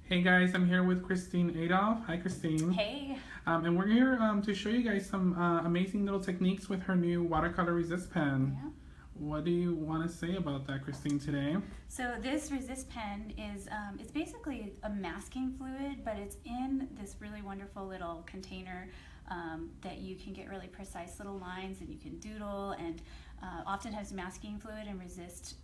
Hey guys, I'm here with Christine Adolph. Hi Christine. Hey. And we're here to show you guys some amazing little techniques with her new Watercolor Resist Pen. Yeah. What do you want to say about that, Christine, today? So this Resist Pen is, it's basically a masking fluid, but it's in this really wonderful little container that you can get really precise little lines and you can doodle, and oftentimes masking fluid and resist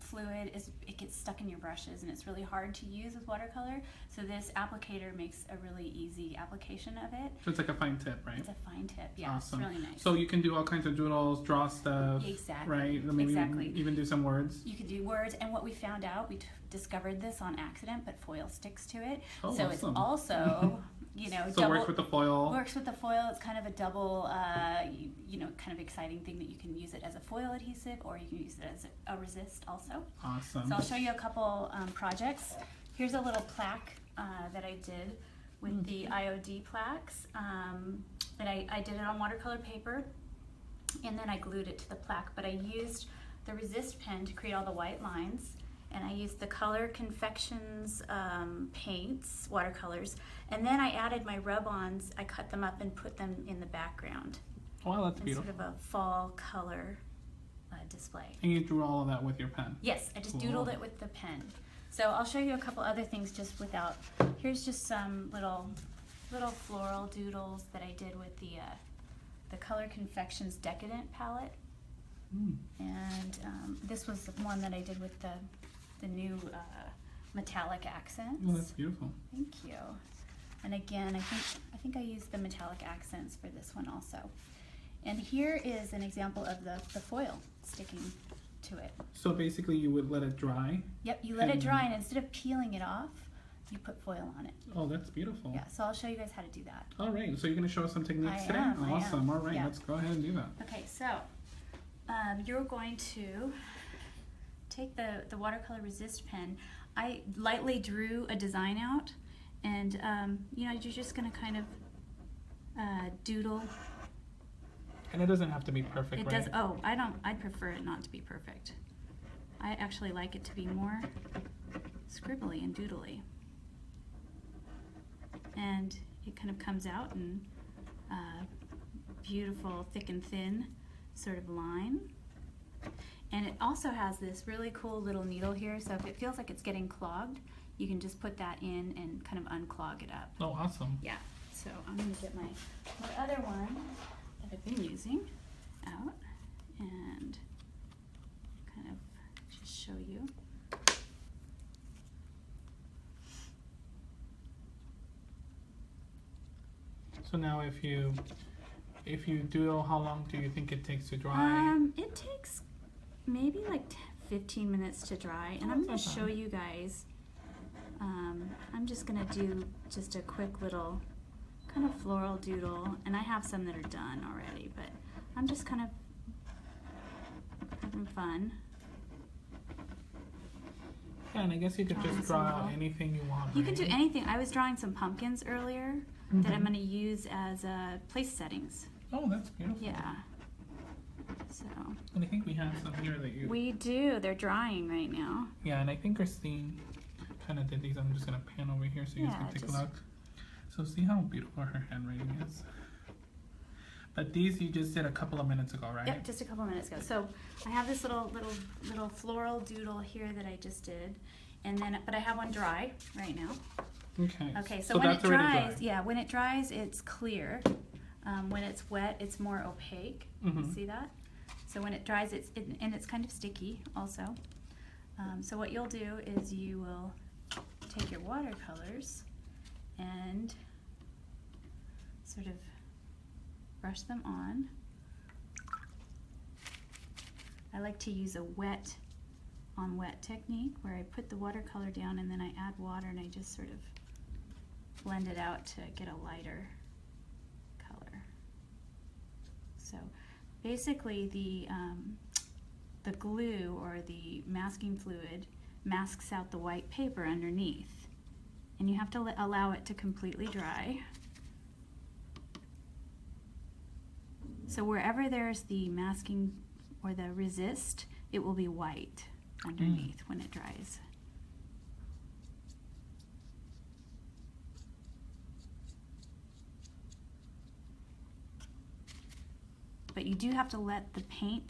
fluid it gets stuck in your brushes and it's really hard to use with watercolor, so this applicator makes a really easy application of it. So it's like a fine tip, right? It's a fine tip, yeah. Awesome. It's really nice. So you can do all kinds of doodles, draw stuff, Exactly. right? Maybe Exactly. even do some words. You could do words, and what we found out, we discovered this on accident, but foil sticks to it. Oh, so awesome. It's also, you know, so it works with the foil. Works with the foil. It's kind of a double, you know, kind of exciting thing that you can use it as a foil adhesive, or you can use it as a resist also. Awesome. So I'll show you a couple projects. Here's a little plaque that I did with the IOD plaques. And I did it on watercolor paper, and then I glued it to the plaque, but I used the Resist pen to create all the white lines, and I used the Color Confections paints, watercolors, and then I added my rub-ons. I cut them up and put them in the background. Wow, that's beautiful. Sort of a fall color display. And you drew all of that with your pen? Yes, I just Cool. doodled it with the pen. So I'll show you a couple other things just without. Here's just some little floral doodles that I did with the Color Confections Decadent palette. And this was the one that I did with the new metallic accents. Oh, that's beautiful. Thank you. And again, I think I used the metallic accents for this one also. And here is an example of the foil sticking to it. So basically you would let it dry? Yep, you let it dry, and instead of peeling it off, you put foil on it. Oh, that's beautiful. Yeah, so I'll show you guys how to do that. All right, so you're going to show us some techniques today? I am. Awesome. All right, Yeah. let's go ahead and do that. Okay, so you're going to take the Watercolor Resist pen. I lightly drew a design out, and you know, you're just going to kind of doodle. And it doesn't have to be perfect, It right? does. Oh, I prefer it not to be perfect. I actually like it to be more scribbly and doodly. And it kind of comes out in beautiful, thick and thin sort of line. And it also has this really cool little needle here, so if it feels like it's getting clogged, you can just put that in and kind of unclog it up. Oh, awesome. Yeah, so I'm going to get my other one that I've been using out and kind of just show you. So now if you doodle, how long do you think it takes to dry? It takes maybe like 15 minutes to dry, and I'm going to show you guys. I'm just going to do just a quick little kind of floral doodle, and I have some that are done already, but I'm just kind of having fun. Yeah, and I guess you could just draw anything you want. You can do anything. I was drawing some pumpkins earlier that I'm going to use as place settings. Oh, that's beautiful. Yeah. So. And I think we have some here that you... We do. They're drying right now. Yeah, and I think Christine kind of did these. I'm just going to pan over here so you guys can take a look. So see how beautiful her handwriting is. But these you just did a couple of minutes ago, right? Yep, just a couple of minutes ago. So I have this little floral doodle here that I just did, and then but I have one dry right now. Okay. Okay. So when it dries, yeah, when it dries, it's clear. When it's wet, it's more opaque. You see that? So when it dries, and it's kind of sticky also. So what you'll do is you will take your watercolors and sort of brush them on. I like to use a wet on wet technique where I put the watercolor down and then I add water and I just sort of blend it out to get a lighter color. So basically the glue or the masking fluid masks out the white paper underneath, and you have to allow it to completely dry. So wherever there's the masking or the resist, it will be white underneath when it dries. but you do have to let the paint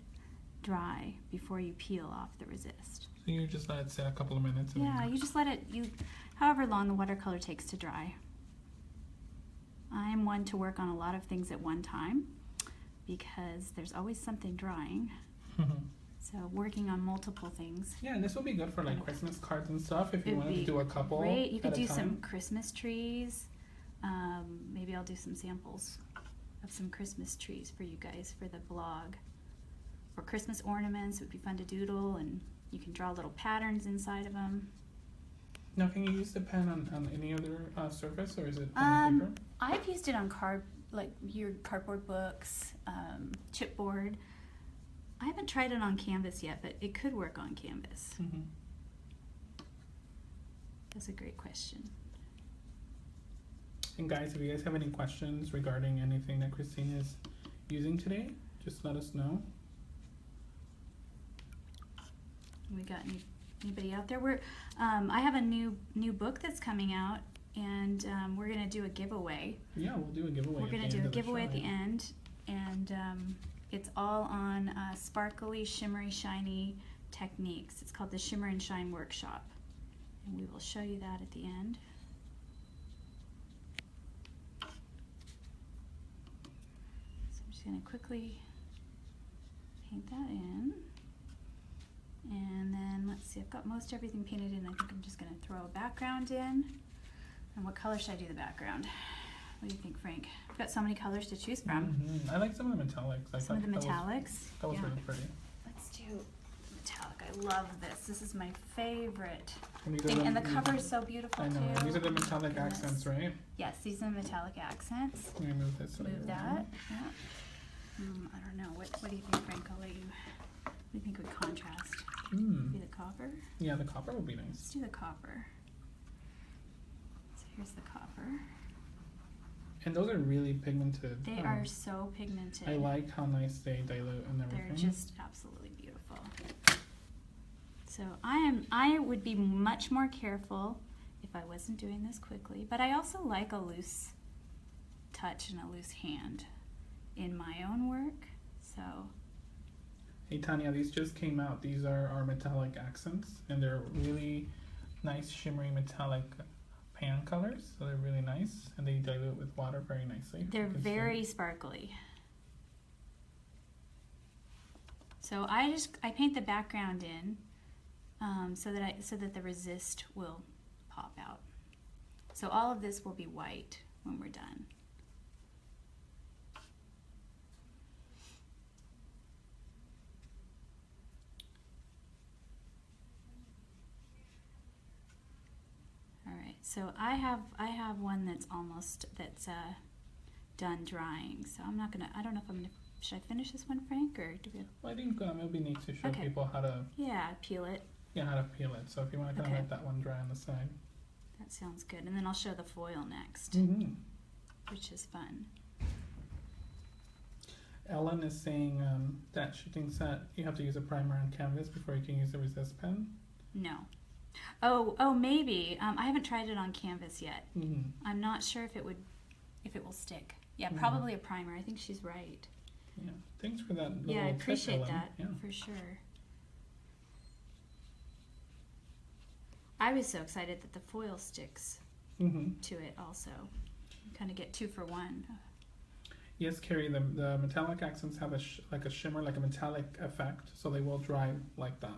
dry before you peel off the resist. So you just let it sit a couple of minutes? And Yeah, you just let it, however long the watercolor takes to dry. I am one to work on a lot of things at one time because there's always something drying. So working on multiple things. Yeah, and this will be good for like Christmas cards and stuff if you wanted to do a couple. Great. You could do at a time. some Christmas trees. Maybe I'll do some samples of some Christmas trees for you guys for the blog. Or Christmas ornaments, it would be fun to doodle, and you can draw little patterns inside of them. Now, can you use the pen on any other surface, or is it on paper? I've used it on like your cardboard books, chipboard. I haven't tried it on canvas yet, but it could work on canvas. That's a great question. And guys, if you guys have any questions regarding anything that Christine is using today, just let us know. We got anybody out there? I have a new book that's coming out, and we're gonna do a giveaway. Yeah, we'll do a giveaway. We're gonna do a giveaway at the end, and it's all on sparkly, shimmery, shiny techniques. It's called the Shimmer and Shine Workshop, and we will show you that at the end. So I'm just gonna quickly paint that in. And then let's see, I've got most everything painted in. I think I'm just gonna throw a background in. And what color should I do the background? What do you think, Frank? I've got so many colors to choose from. I like some of the metallics. Some of the metallics? That was really pretty. Let's do metallic. I love this. This is my favorite And thing. And the cover is so beautiful, I know. too. These are the metallic accents, right? Yes, these are the metallic accents. Let me move this. Move that. Yeah. I don't know. What do you think, Frank? I'll let you. What do you think would contrast? Maybe the copper? Yeah, the copper would be nice. Let's do the copper. So here's the copper. And those are really pigmented. They are so pigmented. I like how nice they dilute and everything. They're just absolutely beautiful. So I would be much more careful if I wasn't doing this quickly, but I also like a loose touch and a loose hand in my own work. So hey Tanya, these just came out. These are our metallic accents, and they're really nice shimmery metallic pan colors, so they're really nice, and they dilute with water very nicely. They're very sparkly. So I paint the background in so that the resist will pop out. So all of this will be white when we're done. So I have one that's done drying. So I don't know if I'm gonna, should I finish this one, Frank, or do we? Well, I think it would be neat to show people how to. Yeah, peel it. Yeah, how to peel it. So if you want to kind of let that one dry on the side. That sounds good. And then I'll show the foil next, which is fun. Ellen is saying that she thinks that you have to use a primer on canvas before you can use the resist pen. No. Oh, maybe. I haven't tried it on canvas yet. I'm not sure if it will stick. Yeah, probably a primer. I think she's right. Yeah, thanks for that. Yeah, I appreciate tip, that yeah. for sure. I was so excited that the foil sticks to it also. You kind of get 2 for 1. Yes, Carrie, the metallic accents have like a shimmer, like a metallic effect, so they will dry like that.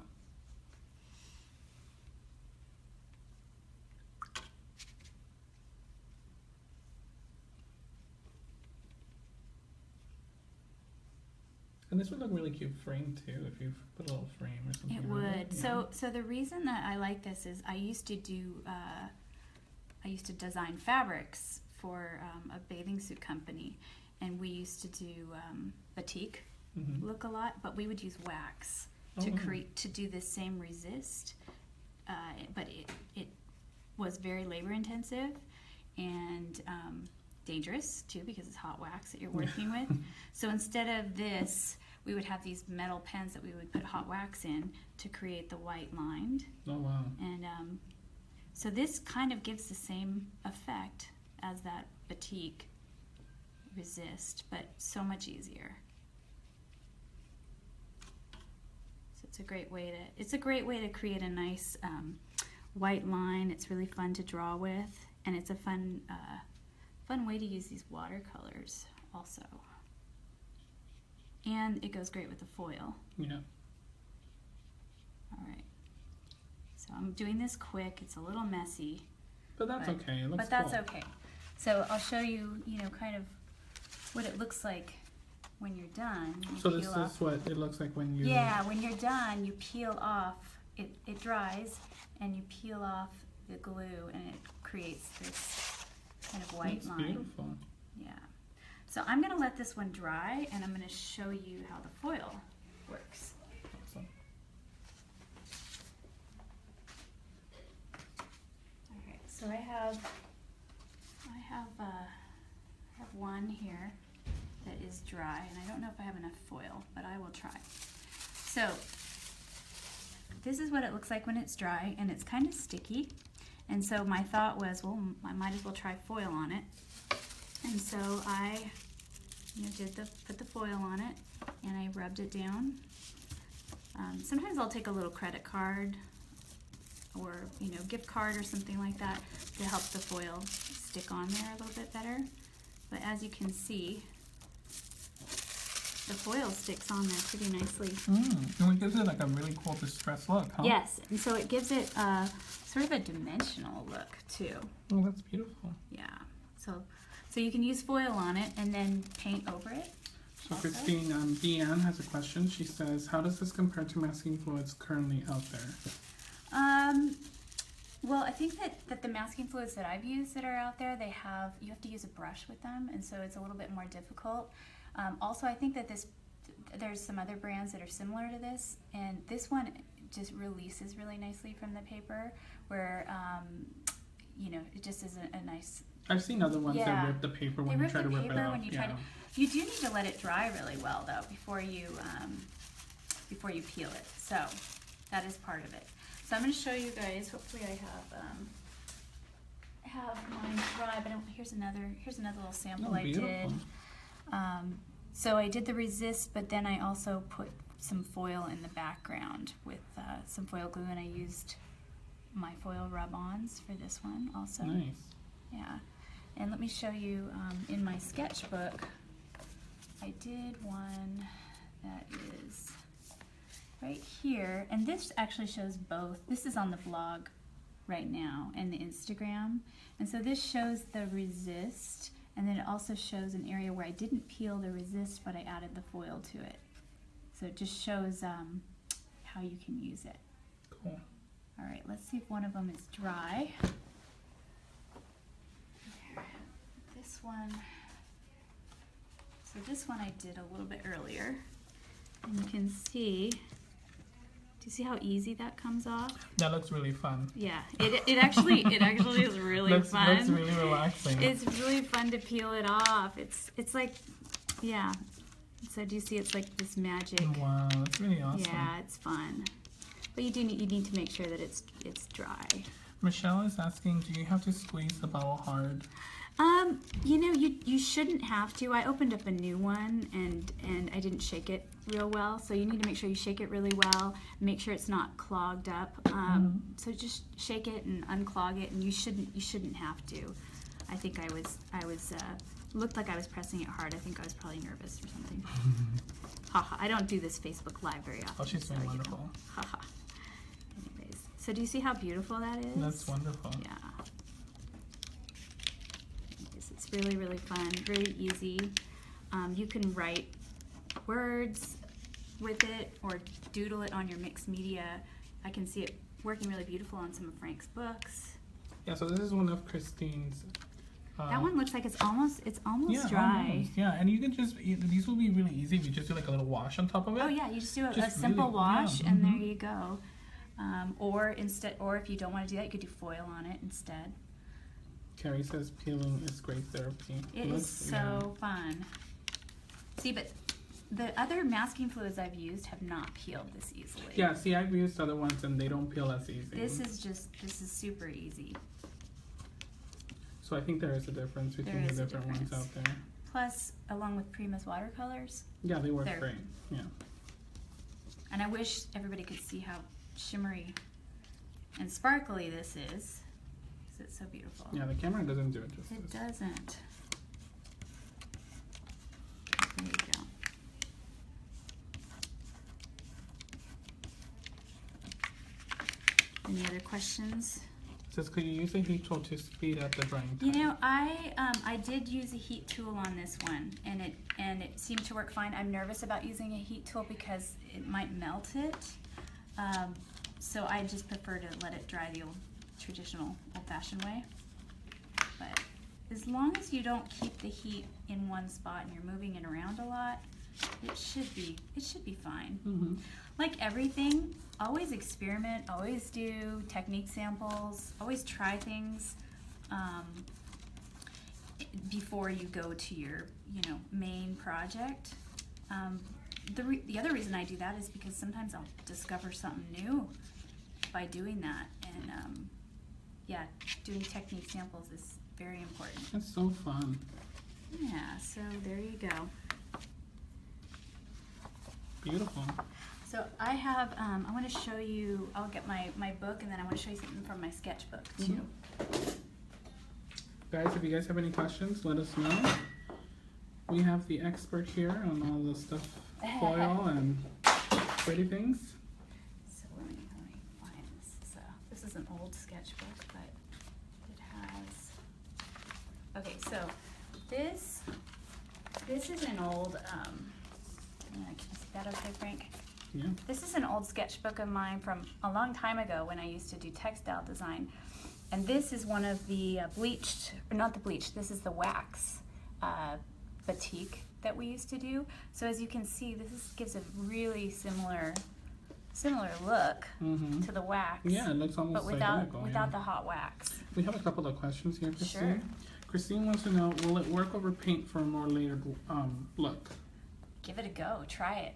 And this would look really cute framed too if you put a little frame or something. It would. Yeah. So the reason that I like this is I used to design fabrics for a bathing suit company, and we used to do batik look a lot, but we would use wax to do the same resist, but it was very labor intensive and dangerous too, because it's hot wax that you're working with. So instead of this, we would have these metal pens that we would put hot wax in to create the white lined. Oh wow. And so this kind of gives the same effect as that batik resist, but so much easier. a great way to create a nice white line. It's really fun to draw with, and it's a fun way to use these watercolors also. And it goes great with the foil. Yeah. All right. So I'm doing this quick. It's a little messy. But that's okay. It looks But that's cool. okay. So I'll show you, kind of what it looks like when you're done. So this is what it looks like when you... Yeah, when you're done, you peel off, it dries, and you peel off the glue, and it creates this kind of white line. Beautiful. Yeah. So I'm going to let this one dry, and I'm going to show you how the foil works. Awesome. Okay, so I have one here that is dry, and I don't know if I have enough foil, but I will try. So this is what it looks like when it's dry, and it's kind of sticky. And so my thought was, well, I might as well try foil on it. And so I put the foil on it, and I rubbed it down. Sometimes I'll take a little credit card or gift card or something like that to help the foil stick on there a little bit better. But as you can see, the foil sticks on there pretty nicely. And it gives it like a really cool distressed look, huh? Yes, and so it gives it sort of a dimensional look too. Oh, that's beautiful. Yeah, so you can use foil on it and then paint over it. So also. Christine, Deanne has a question. She says, how does this compare to masking fluids currently out there? Well, I think that the masking fluids that I've used that are out there, you have to use a brush with them, and so it's a little bit more difficult. Also, I think that there's some other brands that are similar to this, and this one just releases really nicely from the paper, where it just is a nice. I've seen other ones that rip the paper when you try to rip it off. You do need to let it dry really well though before you peel it. So that is part of it. So I'm going to show you guys. Hopefully I have mine dry, but here's another little sample I did. So I did the resist, but then I also put some foil in the background with some foil glue, and I used my foil rub-ons for this one also. Nice. Yeah. And let me show you in my sketchbook, I did one that is right here, and this actually shows both. This is on the blog right now and the Instagram, and so this shows the resist, and then it also shows an area where I didn't peel the resist, but I added the foil to it. So it just shows how you can use it. Cool. All right, let's see if one of them is dry. This one. So this one I did a little bit earlier, and you can see. Do you see how easy that comes off? That looks really fun. Yeah, it actually is really fun. Looks really relaxing. It's really fun to peel it off. It's like, yeah. So do you see? It's like this magic. Wow, that's really awesome. Yeah, it's fun. But you need to make sure that it's dry. Michelle is asking, do you have to squeeze the bottle hard? You shouldn't have to. I opened up a new one and I didn't shake it real well. So you need to make sure you shake it really well. Make sure it's not clogged up. So just shake it and unclog it, and you shouldn't have to. I think I was looked like I was pressing it hard. I think I was probably nervous or something. Haha. I don't do this Facebook Live very often. Oh, she's doing wonderful. Haha. Anyways, so do you see how beautiful that is? That's wonderful. Yeah. It's really, really fun, really easy. You can write words with it or doodle it on your mixed media. I can see it working really beautiful on some of Frank's books. Yeah, so this is one of Christine's. That one looks like it's almost dry. Almost, yeah, and you can these will be really easy if you just do like a little wash on top of it. Oh yeah, you just do a simple wash, and there you go. Or if you don't want to do that, you could do foil on it instead. Carrie says peeling is great therapy. It is so fun. See, but the other masking fluids I've used have not peeled this easily. Yeah, see, I've used other ones and they don't peel as easy. This is super easy. So I think there is a difference between the different ones out there. Plus, along with Prima's watercolors. Yeah, they work great. Yeah. And I wish everybody could see how shimmery and sparkly this is. It's so beautiful. Yeah, the camera doesn't do it justice. It doesn't. There you go. Any other questions? It says, could you use a heat tool to speed up the drying time? You know, I did use a heat tool on this one, and it seemed to work fine. I'm nervous about using a heat tool because it might melt it. So I just prefer to let it dry the traditional old-fashioned way. But as long as you don't keep the heat in one spot and you're moving it around a lot, it should be fine. Mm-hmm. Like everything, always experiment, always do technique samples, always try things before you go to your main project. The other reason I do that is because sometimes I'll discover something new by doing that, and yeah, doing technique samples is very important. That's so fun. Yeah, so there you go. Beautiful. So I have, I want to show you, I'll get my book, and then I want to show you something from my sketchbook too. Guys, if you guys have any questions, let us know. We have the expert here on all the stuff, foil and pretty things. So let me find this. This is an old sketchbook, but it has, okay, so this is an old, can you see that okay, Frank? Yeah. This is an old sketchbook of mine from a long time ago when I used to do textile design. And this is one of the this is the wax batik that we used to do. So as you can see, this gives a really similar look to the wax. Yeah, it looks almost but without the hot wax. We have a couple of questions here, Christine. Sure. Christine wants to know, will it work over paint for a more layered look? Give it a go. Try it.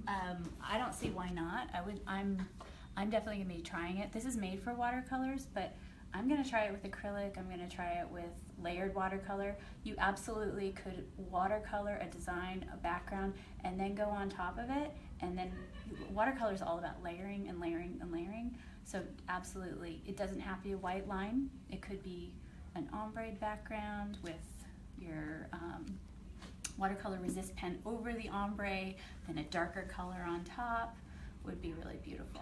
I don't see why not. I'm definitely gonna be trying it. This is made for watercolors, but I'm gonna try it with acrylic. I'm gonna try it with layered watercolor. You absolutely could watercolor a design, a background, and then go on top of it. And then watercolor is all about layering and layering and layering. So absolutely, it doesn't have to be a white line. It could be an ombre background with your Watercolor Resist Pen over the ombre, then a darker color on top. Would be really beautiful.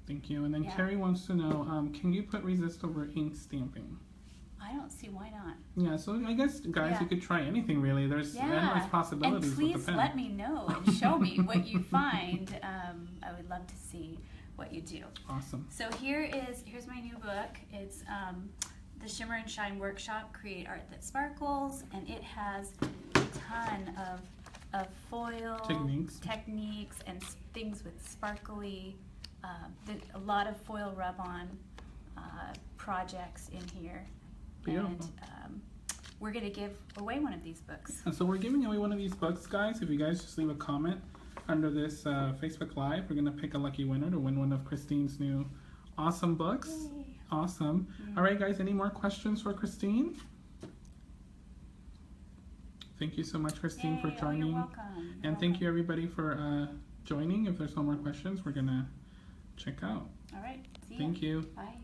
Thank you. And then Yeah. Carrie wants to know, can you put resist over ink stamping? I don't see why not. Yeah, so I guess, guys, you could try anything really. There's endless possibilities and please with the pen. let me know and show me what you find. I would love to see what you do. Awesome. So here's my new book. It's the Shimmer and Shine Workshop, Create Art That Sparkles, and it has a ton of foil techniques and things with sparkly, a lot of foil rub-on projects in here. Beautiful. And we're going to give away one of these books. And so we're giving away one of these books, guys. If you guys just leave a comment under this Facebook Live, we're going to pick a lucky winner to win one of Christine's new awesome books. Yay. Awesome. All right, guys, any more questions for Christine? Thank you so much, Christine, for joining. You're welcome. And thank you, everybody, for joining. If there's no more questions, we're going to check out. All right. See you. Thank you. Bye.